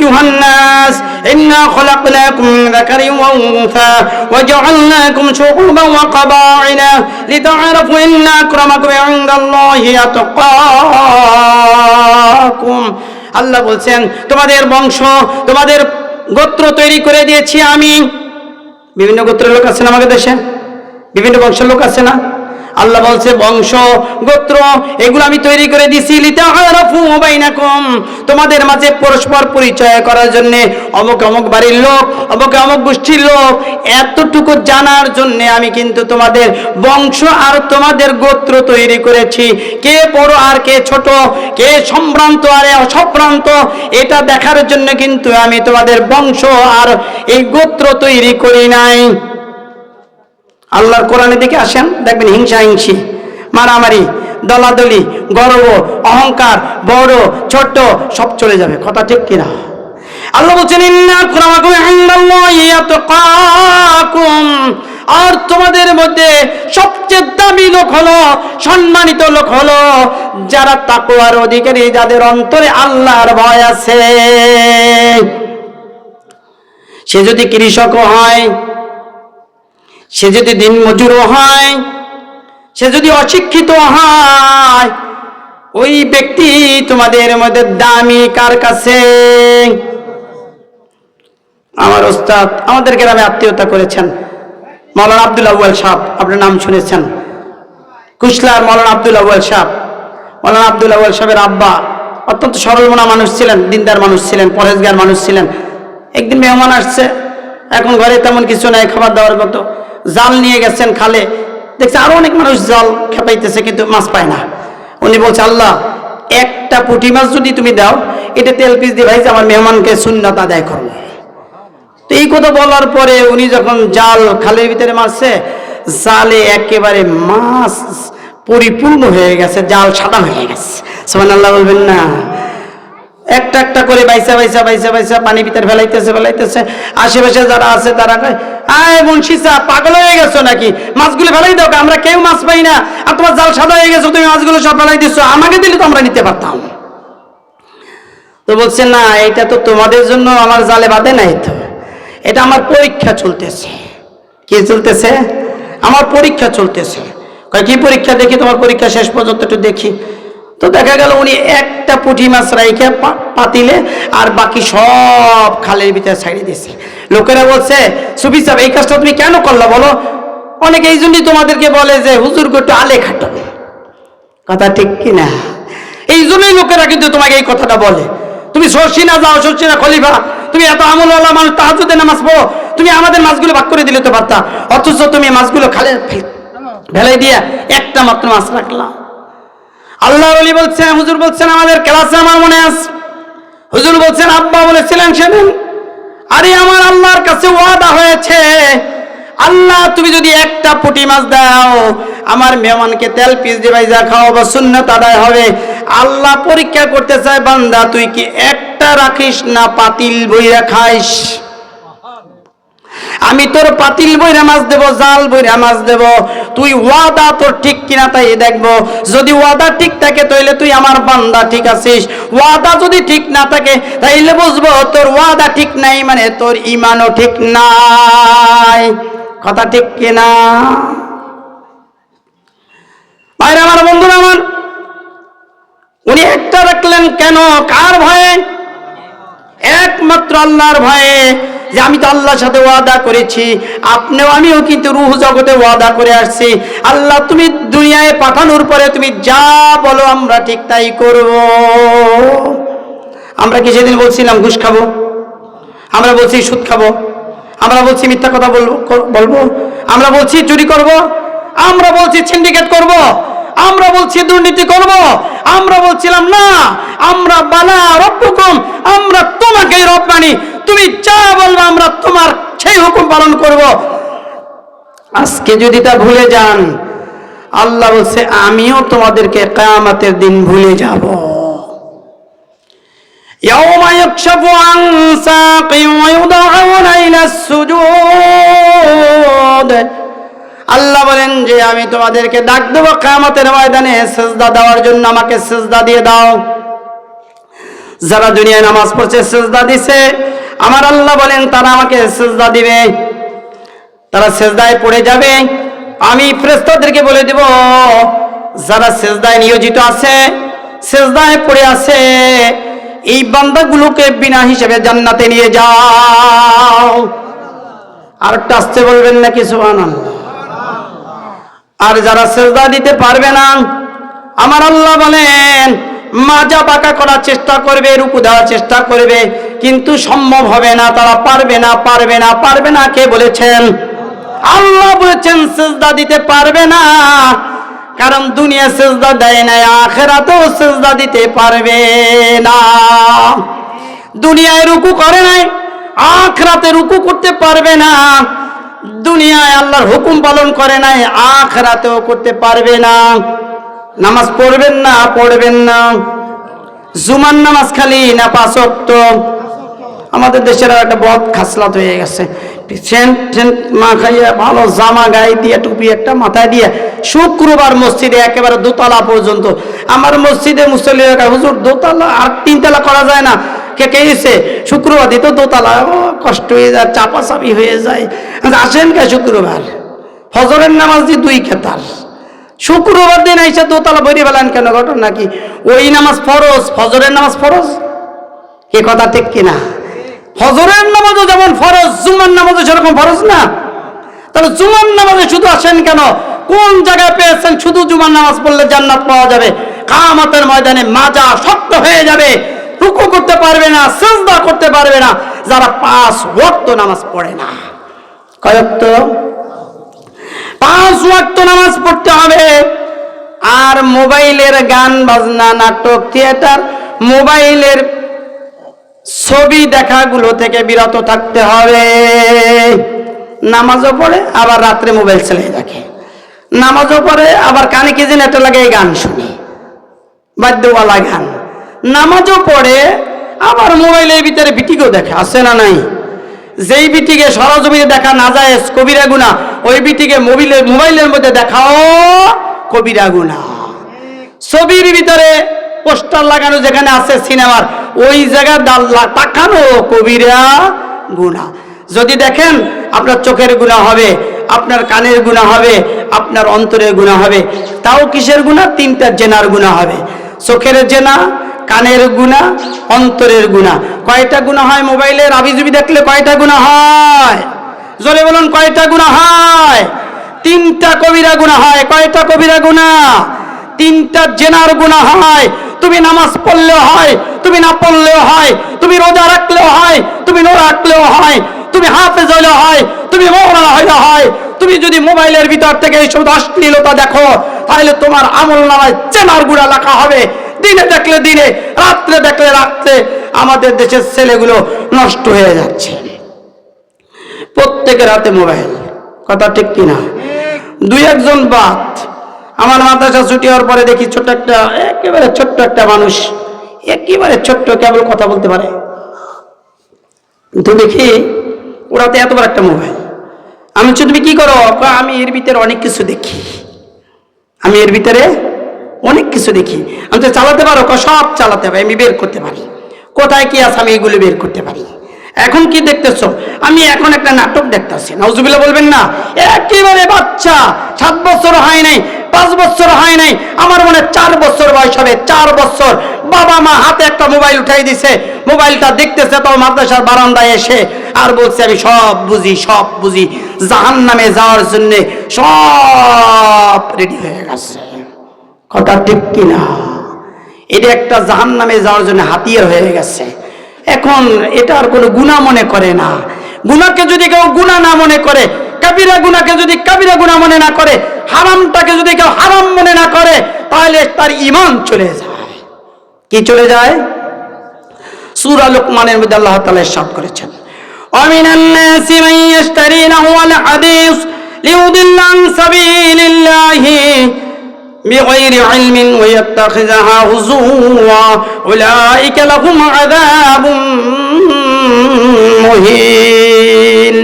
আইয়ুহান নাস ইন্না খলাকনাকুম মিন যাকারিন ওয়া উনসা ওয়া জাআলনাকুম শুউবান ওয়া ক্বাবাইলা লিতা'আরাফু ইন্না আকরামাকুম ইনদাল্লাহি আতকাকুম। আল্লাহ বলছেন তোমাদের বংশ, তোমাদের গোত্র তৈরি করে দিয়েছি আমি। বিভিন্ন গোত্রের লোক আছে না আমাদের দেশে, বিভিন্ন বংশের লোক আছে না? আল্লাহ বলছে বংশ গোত্র এগুলো আমি তৈরি করে দিছি লিতাআরাফু বাইনাকুম, তোমাদের মাঝে পরস্পর পরিচয় করার জন্য। অমুক অমুক বাড়ির লোক, অমুক অমুক গোষ্ঠীর লোক, এতটুকু জানার জন্য আমি কিন্তু তোমাদের বংশ আর তোমাদের গোত্র তৈরি করেছি। কে বড় আর কে ছোট, কে সম্ভ্রান্ত আর অসম্ভ্রান্ত, এটা দেখার জন্য কিন্তু আমি তোমাদের বংশ আর এই গোত্র তৈরি করি নাই। আল্লাহর কোরআনের দিকে আসেন, দেখবেন হিংসা হিংসি, মারামারি, দলাদলি, গর্ব, অহংকার, বড় ছোট সব চলে যাবে। কথা ঠিক কিনা? আল্লাহ বলছেন ইন্না আকরামাকুম ইনদাল্লাহি আতকাকুম, আর তোমাদের মধ্যে সবচেয়ে দামি লোক হলো, সম্মানিত লোক হলো যারা তাকওয়ার অধিকারী, যাদের অন্তরে আল্লাহর ভয় আছে। সে যদি কৃষকও হয়, সে যদি দিন মজুরও হয়, সে যদি অশিক্ষিত হয়, ওই ব্যক্তি তোমাদের মধ্যে দামি কার কাছে? আমার ওস্তাদ আমাদের গ্রামে আত্মীয়তা করেছেন মাওলানা আব্দুল আউয়াল সাহেব, আপনার নাম শুনেছেন, কুশলার মাওলানা আব্দুল আউয়াল সাহেব। মাওলানা আব্দুল আউয়াল সাহেবের আব্বা অত্যন্ত সরলমনা মানুষ ছিলেন, দিনদার মানুষ ছিলেন, পরহেজগার মানুষ ছিলেন। একদিন মেহমান আসছে, এখন ঘরে তেমন কিছু নাই খাবার দাবার মতো, জাল নিয়ে গেছেন খালে, দেখছে আরো অনেক মানুষ জাল খেপাইতেছে কিন্তু মাছ পায় না। উনি বলছে আল্লাহ একটা পুঁটি মাছ যদি তুমি দাও, এটা তেল পিস দিয়ে ভাইছে আমার মেহমানকে সুন্নাত আদায় করবো। তো এই কথা বলার পরে উনি যখন জাল খালের ভিতরে মারছে, জালে একেবারে মাছ পরিপূর্ণ হয়ে গেছে, জাল সাদা হয়ে গেছে। সুবহানাল্লাহ বলবেন না? একটা একটা করে বাইসা বাইসা বাইসা বাইসা পানি ভিতরে ফেলাইতেছে। আশেপাশে যারা আছে তারা কয় আয় মুন্সি সাহেব পাগল হয়ে গেছো নাকি, মাছগুলো ফেলাই দাও, আমরা কেউ মাছ পাই না, আর তোমার জাল সাদা হয়ে গেছো, তুমি মাছগুলো সব ফেলাই দিচ্ছ, আমাকে দিলে তো আমরা নিতে পারতাম। তো বলছে না, এটা তো তোমাদের জন্য আমার জালে বাঁধে নাই, তো এটা আমার পরীক্ষা চলতেছে। কি চলতেছে? আমার পরীক্ষা চলতেছে। কয় কি পরীক্ষা? দেখি তোমার পরীক্ষা শেষ পর্যন্ত একটু দেখি। তো দেখা গেল উনি একটা পুঁটি মাছ রাইখে পাতিলে আর বাকি সব খালের ভিতরে ছাড়িয়ে দিয়েছে। লোকেরা বলছে সুফি সাহেব এই কাজটা তুমি কেন করলা বলো? অনেকে এই জন্যই তোমাদেরকে বলে যে হুজুর একটু আলে খাটো। কথা ঠিক কিনা? এই জন্যই লোকেরা কিন্তু তোমাকে এই কথাটা বলে। তুমি সরসিনা যাও, সরসিনা খলিফা, তুমি এত আমলওয়ালা মানুষ, তাহাজ্জুদে নামাজ পড়ো, তুমি আমাদের মাছগুলো ভাগ করে দিলে তো পারতা, অথচ তুমি মাছগুলো খালে ফেলাই দিয়ে একটা মাত্র মাছ রাখলা। আল্লাহর ওলি বলছেন, হুজুর বলছেন আমাদের ক্লাসে আমার মনে আছে, হুজুর বলছেন আব্বা বলেছিলেন সেদিন, আরে আমার আল্লাহর কাছে ওয়াদা হয়েছে, আল্লাহ তুমি যদি একটা পুঁটি মাছ দাও, আমার মেহমানকে তেল পিস দিয়ে ভাইজা খাওয়াবো, সুন্নাত আদায় হবে। আল্লাহ পরীক্ষা করতে চায় বান্দা তুই কি একটা রাখিস না পাতিল বইরা খাইস? আমি তোর পাতিল বইরা মাছ দেব, জাল বইরা মাছ দেব, তুই ওয়াদা তোর ঠিক কিনা তাই দেখবো। যদি ওয়াদা ঠিক থাকে তাইলে তুই আমার বান্দা ঠিক আছিস, ওয়াদা যদি ঠিক না থাকে তাইলে বুঝবো তোর ওয়াদা ঠিক নাই, মানে তোর ঈমানও ঠিক নাই। কথা ঠিক কিনা? ভাইরা আমার, বন্ধুরা আমার, উনি একটা রাখলেন কেন? কার ভয়ে? একমাত্র আল্লাহর ভয়ে, যে আমি তো আল্লাহর সাথে ওয়াদা করেছি, আপনিও আমিও কিন্তু রূহ জগতে ওয়াদা করে আসছি, আল্লাহ তুমি দুনিয়ায় পাঠানোর পরে তুমি যা বলো আমরা ঠিক তাই করব। আমরা কি সেদিন বলছিলাম ঘুষ খাবো? আমরা বলছি সুদ খাবো? আমরা বলছি মিথ্যা কথা বলবো? আমরা বলছি চুরি করব? আমরা বলছি সিন্ডিকেট করব? আমরা বলছি দুর্নীতি করব? আমরা বলছিলাম না, আমরা বালা রব্বুকুম, আমরা তোমাকেই রব মানি, তুমি যা বলবে আমরা তোমার সেই হুকুম পালন করব। আজকে যদি তা ভুলে যান, আল্লাহ বলছে আমিও তোমাদেরকে কিয়ামতের দিন ভুলে যাব। ইয়াওমা ইয়াকশাফু আন সাকিন ওয়া ইউদআউনা ইলাস সুজুদ, আল্লাহ বলেন যে আমি তোমাদেরকে ডাক দেবো কিয়ামতের ময়দানে, সিজদা দেওয়ার জন্য আমাকে সিজদা দিয়ে দাও। যারা দুনিয়ায় নামাজ পড়ছে সিজদা দিছে, আমার আল্লাহ বলেন তারা আমাকে সিজদা দিবে, তারা সিজদায় পড়ে যাবে। আমি ফেরেশতাদেরকে বলে দেব যারা সিজদায় নিয়োজিত আছে, সিজদায় পড়ে আছে, এই বান্দাগুলোকে বিনা হিসেবে জান্নাতে নিয়ে যাও। আর একটা আসতে বলবেন নাকি সুবহানাল্লাহ? আর যারা সিজদা দিতে পারবে না, আমার আল্লাহ বলেন মাজা বাঁকা করার চেষ্টা করবে, রুকু দেওয়ার চেষ্টা করবে, কিন্তু সম্ভব হবে না, তারা পারবে না, পারবে না, পারবে না। কে বলেছেন? আল্লাহ বলেছেন সিজদা দিতে পারবে না, কারণ দুনিয়া সিজদা দেয় না, আখিরাতেও সিজদা দিতে পারবে না। দুনিয়ায় রুকু করে নাই, আখিরাতে রুকু করতে পারবে না। দুনিয়ায় আল্লাহর হুকুম পালন করে নাই, আখিরাতেও করতে পারবে না। নামাজ পড়বেন না, পড়বেন না। জুমার নামাজ খালি না 5 ওয়াক্ত? আমাদের দেশের একটা বদ খাসলাত হয়ে গেছে, সেন্ট মা খাইয়া ভালো জামা গায়ে দিয়ে টুপি একটা মাথায় দিয়ে শুক্রবার মসজিদে একেবারে দোতলা পর্যন্ত। আমার মসজিদে মুসল্লিরা হুজুর দোতলা আর 3 তলা করা যায় না। কে দিছে? শুক্রবার দিত দোতলা, কষ্ট হয়ে যায়, চাপাচাপি হয়ে যায়। আসেন কে শুক্রবার? ফজরের নামাজ দিয়ে 2 কেতার, শুক্রবার দিন আইসা দোতলা ভরে ফেলেন কেন? ঘটনা কি? ওই নামাজ ফরজ, ফজরের নামাজ ফরজ। কে কথা ঠিক কিনা? ফজরের নামাজও যেমন ফরজ, জুমার নামাজও সেরকম ফরজ না? তাহলে জুমার নামাজে শুধু আসেন কেন? কোন জায়গায় পেয়েছেন শুধু জুমার নামাজ পড়লে জান্নাত পাওয়া যাবে? কিয়ামতের ময়দানে মাজা শক্ত হয়ে যাবে, রুকু করতে পারবে না, সিজদা করতে পারবে না যারা 5 ওয়াক্ত নামাজ পড়ে না। কয় ওয়াক্ত? 5 ওয়াক্ত নামাজ পড়তে হবে। আর মোবাইলের গান বাজনা, নাটক, থিয়েটার, মোবাইলের ছবি দেখাগুলো থেকে বিরত থাকতে হবে। নামাজও পড়ে আবার রাত্রে মোবাইল চালিয়ে দেখে, নামাজও পড়ে আবার কানে কি যেন একটা লাগে গান শুনে, বাদ্যওয়ালা গান। নামাজও পড়ে আবার মোবাইলের ভিতরে বিটিকেও দেখে, আছে না নাই? যেই বিটিকে সরজমিনে দেখা না যায় কবিরা গুনাহ, ওই বিটিকে মোবাইলের মধ্যে দেখাও কবিরা গুনাহ। ছবির ভিতরে পোস্টার লাগানো যেখানে আছে সিনেমার, ওই জায়গায় তাকানো কবিরা গুনাহ। যদি দেখেন আপনার চোখের গুনাহ হবে, আপনার কানের গুনাহ হবে, আপনার অন্তরের গুনাহ হবে। তাও কিসের গুনাহ? 3টা জেনার গুনাহ হবে। চোখের জেনা, কানের গুনাহ, অন্তরের গুনাহ। কয়টা গুনাহ হয় মোবাইলের আবিজুবি দেখলে? কয়টা গুনাহ হয়? জোরে বলুন, কয়টা গুনাহ হয়? 3টা কবিরা গুনাহ হয়। কয়টা কবিরা গুনাহ? 3টা জেনার গুনাহ হয়। তুমি নামাজ পড়লেও হয়, তুমি না পড়লেও হয়, তুমি রোজা রাখলেও হয়, তুমি না রাখলেও হয়, তুমি হাফেজ হইলেও হয়, তুমি মাওলানা হইলেও হয়। তুমি যদি মোবাইলের ভিতর থেকে এইসব অশ্লীলতা দেখো, তাহলে তোমার আমলনামায় জেনার গুনাহ লেখা হবে। দিনে দেখলে দিনে, রাত্রে দেখলে রাত্রে। আমাদের দেশের ছেলেগুলো নষ্ট হয়ে যাচ্ছে, প্রত্যেকের হাতে মোবাইল। কথা ঠিক কিনা? 2-1 বাদ। আমার মাদ্রাসা ছুটি হওয়ার পরে দেখি ছোট্ট একটা, একেবারে ছোট্ট একটা মানুষ, একেবারে ছোট্ট, কেবল কথা বলতে পারে, তো দেখি ওরাতে এত বড় একটা মোবাইল। আমি বলছি তুমি কি করো? আমি এর ভিতরে অনেক কিছু দেখি, আমি এর ভিতরে অনেক কিছু দেখি। আমি তো চালাতে পারো? সব চালাতে হবে, আমি বের করতে পারি। কোথায় কি আছে আমি এগুলো বের করতে পারি। এখন কি দেখতেছ? আমি এখন একটা নাটক দেখতেছি। নাউজুবিল্লাহ বলবেন না? একেবারে বাচ্চা, 7 বছর হয় নাই, 5 বছর হয় নাই, আমার মনে 4 বছর বয়স হবে। 4 বছর, বাবা মা হাতে একটা মোবাইল উঠাই দিছে, মোবাইলটা দেখতেছে। তো মাদ্রাসার বারান্দায় এসে আর বলছে আমি সব বুঝি, সব বুঝি, জাহান্নামে যাওয়ার জন্য সব রেডি হয়ে গেছে। কথা ঠিক কিনা? এটা একটা জাহান্নামে যাওয়ার জন্য হাতিয়ার হয়ে গেছে। এখন এটা আর কোনো গুনাহ মনে করে না। গুনাহকে যদি কেউ গুনাহ না মনে করে, কাবিরা গুনাহকে যদি কাবিরা গুনাহ মনে না করে, হারামটাকে যদি কেউ হারাম মনে না করে, তাহলে তার ঈমান চলে যায়। কি চলে যায়? সূরা লুকমানের মধ্যে আল্লাহ তাআলা ইরশাদ করেছেন, ওয়ামিনান নাসি মান ইয়াশতারি লাহওয়াল হাদিস লিউদিল্লা আন সাবিলিল্লাহি বিগাইরি ইলমিন ওয়া ইয়াত্তাখিযুহা হুজুওয়া উলাইকা লাহুম আযাবুম মুহিন।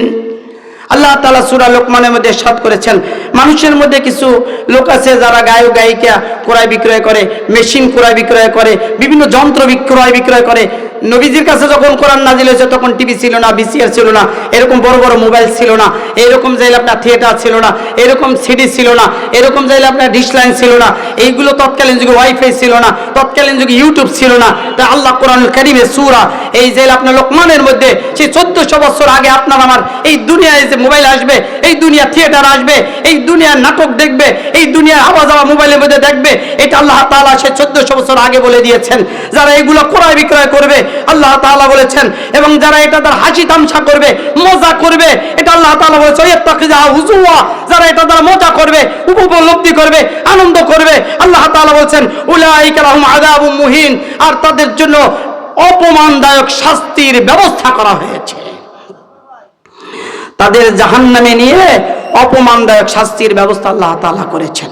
আল্লাহ তাআলা সূরা লোকমানের মধ্যে ইরশাদ করেছেন, মানুষের মধ্যে কিছু লোক আছে যারা গায়ক গায়িকা ক্রয় বিক্রয় করে, মেশিন ক্রয় বিক্রয় করে, বিভিন্ন যন্ত্র ক্রয় বিক্রয় করে। নবীজির কাছে যখন কোরআন নাজিল হয়েছে তখন টিভি ছিল না, ভিসিআর ছিল না, এরকম বড় বড় মোবাইল ছিল না, এরকম যাইলে আপনার থিয়েটার ছিল না, এরকম সিডি ছিল না, এরকম যাইলে আপনার ডিশ লাইন ছিল না, এইগুলো তৎকালীন যুগে ওয়াইফাই ছিল না, তৎকালীন যুগে ইউটিউব ছিল না। তাই আল্লাহ কোরআনুল কারীমে সূরা এই যে আপনার লোকমানের মধ্যে সেই 1400 বছর আগে আপনার আমার এই দুনিয়ায় যে মোবাইল আসবে, এই দুনিয়া থিয়েটার আসবে, এই দুনিয়ার নাটক দেখবে, এই দুনিয়ার আওয়াজ আওয়াজ মোবাইলের মধ্যে দেখবে, এটা আল্লাহ তাআলা সেই 1400 বছর আগে বলে দিয়েছেন। যারা এগুলো ক্রয় বিক্রয় করবে আল্লাহ তাআলা বলেছেন, এবং যারা এটা তার হাসি তামসা করবে, মজা করবে, এটা আল্লাহ তাআলা বলেছে ইয়াত্তাখিযা হুজুয়া, যারা এটা তার মজা করবে, উপলব্ধি করবে, আনন্দ করবে, আল্লাহ তাআলা বলেছেন উলাইকা লাহুম আযাবুম মুহিন, আর তাদের জন্য অপমানদায়ক শাস্তির ব্যবস্থা করা হয়েছে। তাদের জাহান্নামে নিয়ে অপমানদায়ক শাস্তির ব্যবস্থা আল্লাহ তাআলা করেছেন।